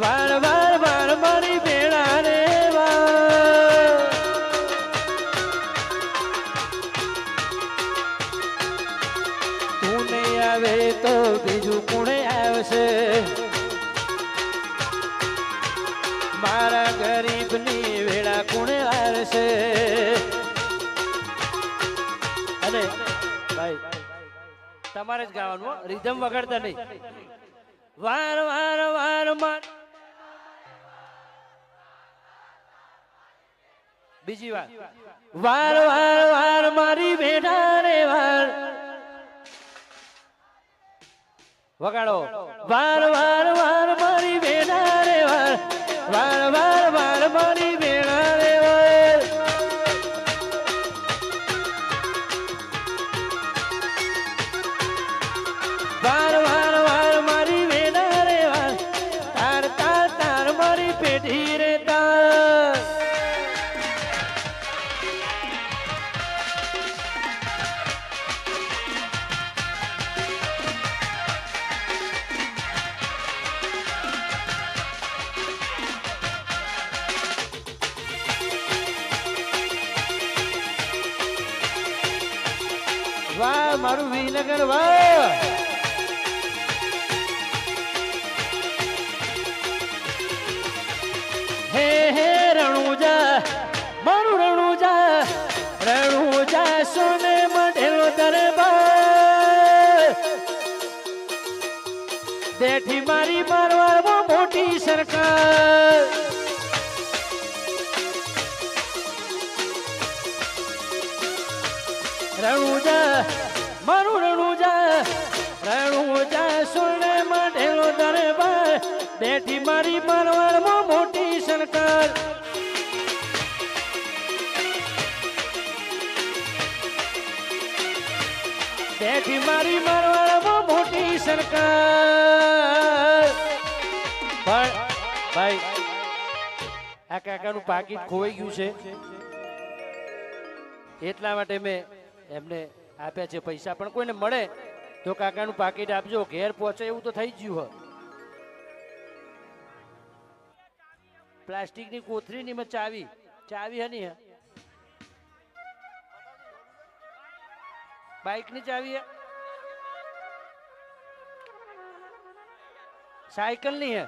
વાર વાર વાર મારી વેડા રે વાર તું નહીં આવે તો બીજું કોણે આવશે મારા ગરીબની વેળા કોણે વારશે અને ભાઈ તમારે જ ગાવાનું હો, રિધમ વગાડતા નહીં વાર વાર વાર માર બીજી વાર વાર વાર વાર મારી બેઠા રે વાર વગાડો વાર વાર વાર મારી બેઠા રે વાર વાર વાર વાર મારી બેઠા રે વાર વાર વાર વાર મારી બેઠા રે વાર તાર તાર તાર મારી પેઢી રે તાર વાહ મારું વિનગર વાહ હે હે રણુજા મારું રણુજા સોને મઢેલો દરબાર બેઠી મારી મારવાડમાં મોટી સરકાર રણુજા મારું રણુજા સોને મઢેલો દરબાર બેઠી મારી મારવાડમાં મોટી સરકાર બેઠી મારી મારવાડમાં મોટી સરકાર પણ ભાઈ આ કાકાનું પાકીટ ખોવાઈ ગયું છે એટલા માટે મેં એમને આપ્યા છે પૈસા પણ કોઈને મળે તો કાકાનું પાકીટ આપજો ઘેર પહોંચે એવું તો થઈ જ ગયું હોય પ્લાસ્ટિકની કોથળીની માં ચાવી હે નહીં હે બાઇકની ચાવી હે સાયકલ ની હે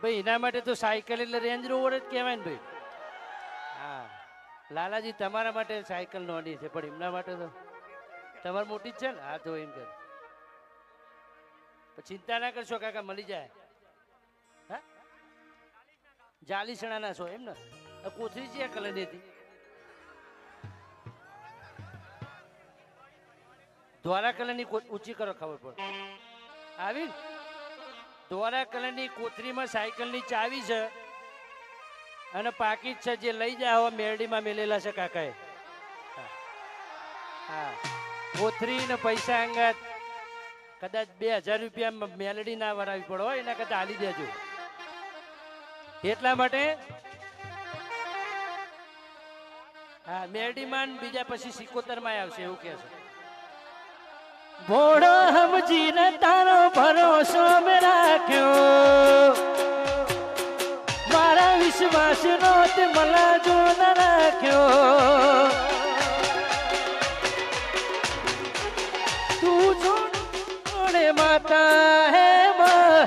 ભાઈ એના માટે તો સાયકલ એટલે રેન્જ રોવર જ કહેવાય ને ભાઈ હા લાલાજી તમારા માટે સાયકલ નોની છે પણ એમના માટે તો તમારે મોટી જ છે ને હા તો એમ કર ચિંતા ના કરશો કાકા મળી જાય હા જાલીસણા ના છો એમ ને કોથળી છે કલરની હતી ધોળા કલરની ઊંચી કરો ખબર પડે આવી ધોળા કલરની કોથળીમાં સાયકલની ચાવી છે અને પાકીટ છે જે લઈ જાય હવે મેરડીમાં મેલેલા છે કાકાએ હા કોથળી ને પૈસા અંગત કદાચ 2000 રૂપિયા મેલડી ના વરાવી પડો એના કરતા હાલી દેજો એટલા માટે હા મેરડીમાં બીજા પછી 77 માં આવશે એવું કે છે ભોળો હમજીને તારો ભરોસો મેં રાખ્યો મારા વિશ્વાસ નો તે મલા જો ન રાખ્યો તું જો माता है माँ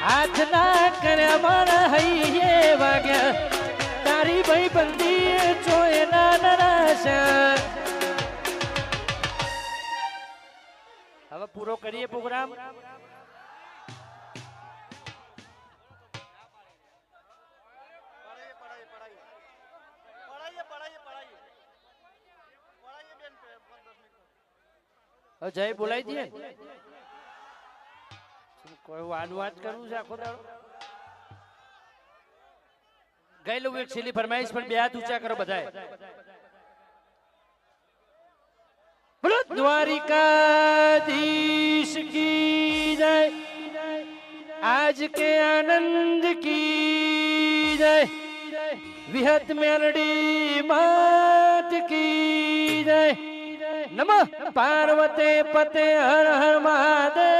हाथ ना करे मारा हईये वाग्या तारी भाई बंदी ચોય ના નરાશા હવે પૂરો કરીએ પ્રોગ્રામ જય બોલાવી દઈએ કોઈ વાનવાટ કરવું છે આખો દાડો ગયેલું એક છેલ્લી ફરમાઈશ પણ બે હાથ ઊંચા કરો બધાએ બોલો દ્વારિકાધીશ કી જય आज के आनंद की जय विहत मेलडी मात की जय नमः पार्वते पते हर हर महादेव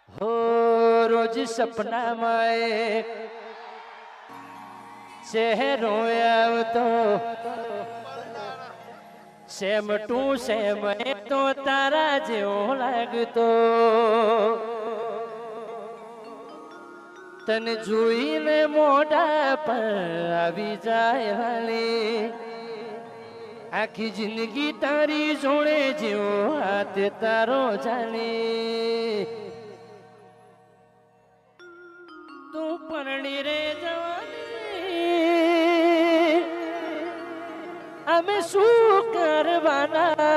हो रोज सपना में चेहरो आवतो सेम टू सेम तो तारा जेवो लागतो तने જોઈને મોઢા પર આવી જાય હાલી આખી જિંદગી તારી જોડે જેવો હાથ તારો જાણે તું પરણી રે જવાની અમે શું કરવાના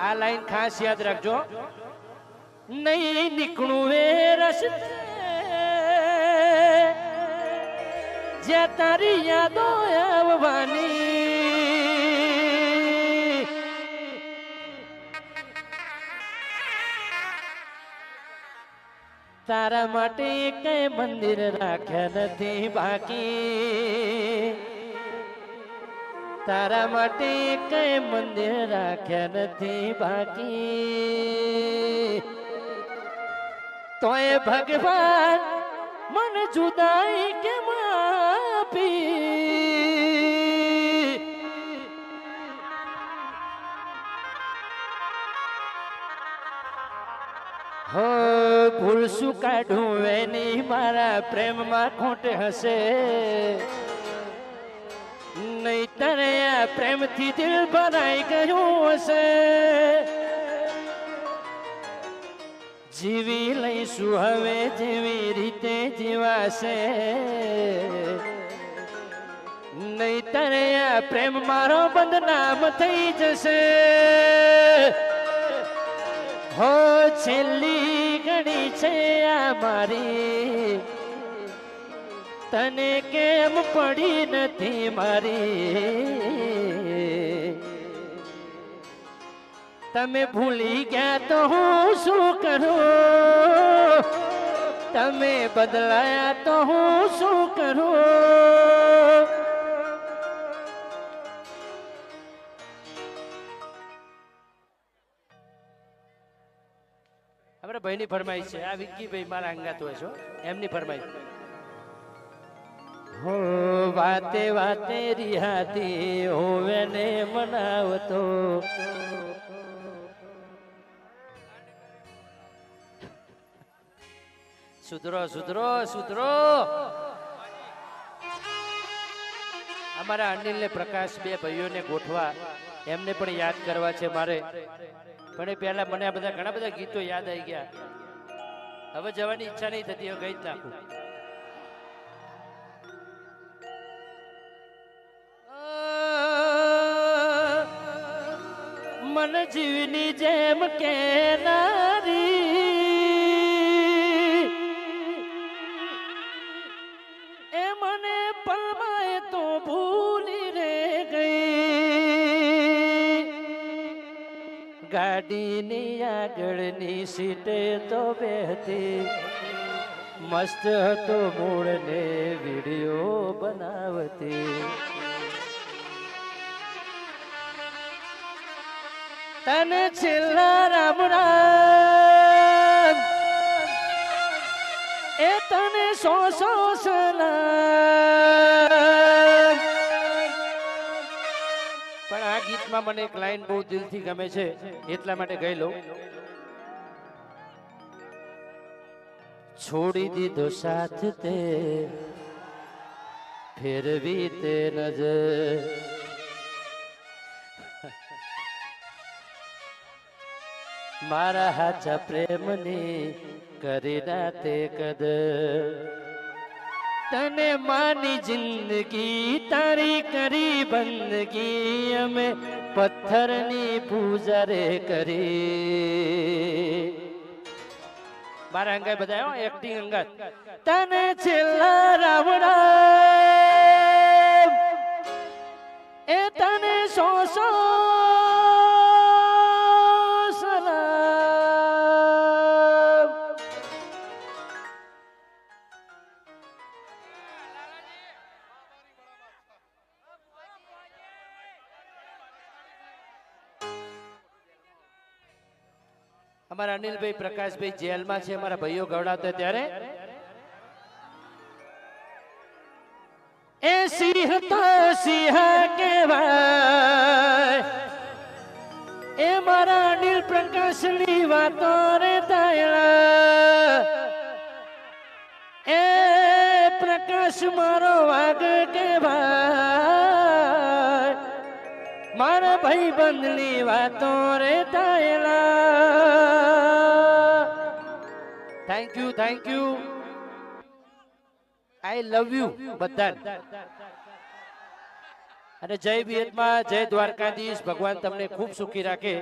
આ લાઈન ખાસ યાદ રાખજો નહીં નીકળું એ રસ્તે જ્યાં તારી યાદો આવવાની તારા માટે કઈ મંદિર રાખ્યા નથી બાકી તારા માટે કઈ મંદિર રાખ્યા નથી બાકી તોય ભગવાન મન જુદાઈ કેમ આપી હો ભૂલ શું કાઢું એની મારા પ્રેમમાં ખોટ હશે નહીં તને આ પ્રેમથી દિલ ભરાઈ ગયું હશે જીવી લઈશું હવે જેવી રીતે જીવાશે નહીં તને આ પ્રેમ મારો બદનામ થઈ જશે હો છેલ્લી ઘડી છે આ મારી તને કેમ પડી નથી મારી તમે ભૂલી ગયા તો હું શું કરું તમે બદલાયા તો હું શું કરું અમારા ભાઈની ફરમાઈશ છે આ વિક્કી ભાઈ મારા અંગાત હોય છો એમની ફરમાઈશ હો વાતે વાતે રિહાતી હોવે ને મનાવતો સુધરો સુધરો સુધરો અમારા અનિલ ને પ્રકાશ બે ભાઈઓને ગોઠવા એમને પણ યાદ કરવા છે મારે પણ એ પહેલા મને આ બધા ઘણા બધા ગીતો યાદ આવી ગયા હવે જવાની ઈચ્છા નહીં થતી હવે ગઈ જ નાખું મન જીવની જેમ કેનારી એ મને પલમાય તો ભૂલી રે ગઈ ગાડીની આગળની સીટે તો બેહતી મસ્ત હતો મૂળને વિડીયો બનાવતી તને છેલ્લા રામ રામ એ તને સો સલામ. પણ આ ગીતમાં મને એક લાઈન બહુ દિલથી ગમે છે એટલા માટે ગઈ લઉં. છોડી દીધો સાથ તે ફેરવી તે નજર. મારા હાચા પ્રેમની કરી ના તે કદર. તને માની જિંદગી તારી કરી બંદગી અમે પથ્થરની પૂજા રે કરી. મારા અંગાત બધા એક્ટિંગ અંગાત. તને છેલ્લા રામ રામ એ તને સો સલામ. અમારા અનિલભાઈ પ્રકાશભાઈ જેલમાં છે, અમારા ભાઈઓ ગવડાતા ત્યારે એ સિંહ તો સિંહ કહેવાય. એ મારા અનિલ પ્રકાશની વાતો રે તાયલા. એ પ્રકાશ મારો વાઘ કહેવાય. મારા ભાઈ બંધની વાતો રે તાયલા. Thank you thank you. I love you બધા. અને જય વિયતમાં, જય દ્વારકાધીશ. ભગવાન તમને ખૂબ સુખી રાખે.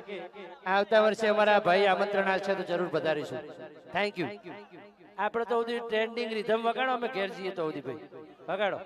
આવતા વર્ષે અમારા ભાઈ આમંત્રણ આવશે તો જરૂર વધારીશું. Thank you. આપણે તો ટ્રેન્ડિંગ રીધમ વગાડો, અમે ઘેર જઈએ તો ભાઈ વગાડો.